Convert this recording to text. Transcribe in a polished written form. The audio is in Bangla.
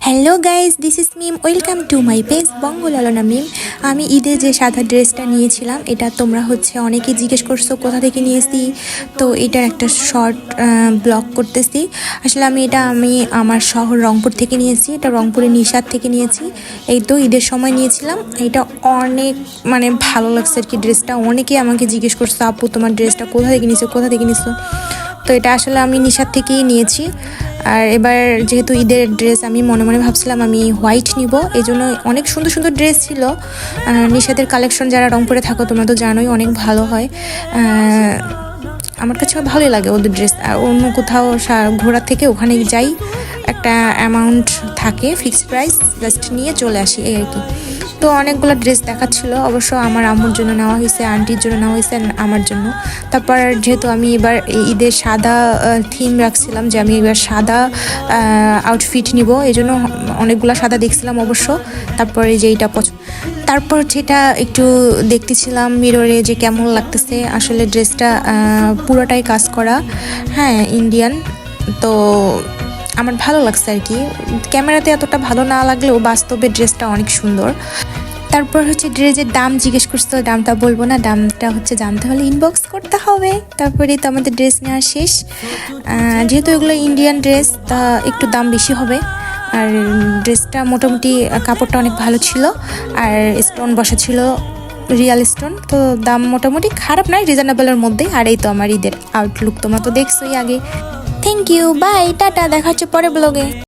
Hello guys, this is Mim. Welcome to my page Bangalalana Mim. আমি ঈদে যে সাদা ড্রেসটা নিয়েছিলাম, এটা তোমরা অনেকে জিজ্ঞেস করছো কোথা থেকে নিয়েছি। তো এটার একটা শর্ট ব্লগ করতেছি। আসলে আমি আমার শহর রংপুর থেকে নিয়েছি। এটা রংপুরের নিশাদ থেকে নিয়েছি। এই তো ঈদের সময় নিয়েছিলাম। এটা অনেক ভালো লাগছে আর কি। ড্রেসটা অনেকেই আমাকে জিজ্ঞেস করছো, আপু তোমার ড্রেসটা কোথা থেকে নিয়েছো। তো এটা আসলে আমি নিশাদ থেকেই নিয়েছি। আর এবার যেহেতু ঈদের ড্রেস, আমি মনে মনে ভাবছিলাম আমি হোয়াইট নিব, এই জন্য অনেক সুন্দর সুন্দর ড্রেস ছিল। নিশাদের কালেকশন যারা রংপুরে থাকো তোমরা তো জানোই, অনেক ভালো হয়। আমার কাছে ভালোই লাগে ওদের ড্রেস। আর অন্য কোথাও ঘোরার থেকে ওখানে যাই, একটা অ্যামাউন্ট থাকে, ফিক্সড প্রাইস, জাস্ট নিয়ে চলে আসি, এই আর কি। তো অনেকগুলো ড্রেস দেখাচ্ছিল। অবশ্য আমার আম্মুর জন্য নেওয়া হয়েছে, আন্টির জন্য নেওয়া হয়েছে, আমার জন্য। তারপর যেহেতু আমি এবার ঈদের সাদা থিম রাখছিলাম, যে আমি এবার সাদা আউটফিট নিব, এই জন্য অনেকগুলো সাদা দেখছিলাম অবশ্য। তারপরে যে এইটা তারপর যেটা একটু দেখতেছিলাম মিররে, যে কেমন লাগতেছে। আসলে ড্রেসটা পুরোটাই কাজ করা, হ্যাঁ, ইন্ডিয়ান। তো আমার ভালো লাগছে আর কি। ক্যামেরাতে এতটা ভালো না লাগলেও বাস্তবে ড্রেসটা অনেক সুন্দর। তারপর ড্রেসের দাম জিজ্ঞেস করছো, দামটা বলবো না, দামটা জানতে হলে ইনবক্স করতে হবে। তারপরে তো আমাদের ড্রেস নেওয়া শেষ। যেহেতু এগুলো ইন্ডিয়ান ড্রেস, তা একটু দাম বেশি হবে। আর ড্রেসটা মোটামুটি কাপড়টা অনেক ভালো ছিল, আর স্টোন বসা ছিল, রিয়াল স্টোন। তো দাম মোটামুটি খারাপ নয়, রিজনেবলের মধ্যেই। আর এই তো আমার ঈদের আউটলুক তোমরা তো দেখছোই আগে। থ্যাংক ইউ, বাই, টাটা, দেখা হচ্ছে পরে ব্লগে।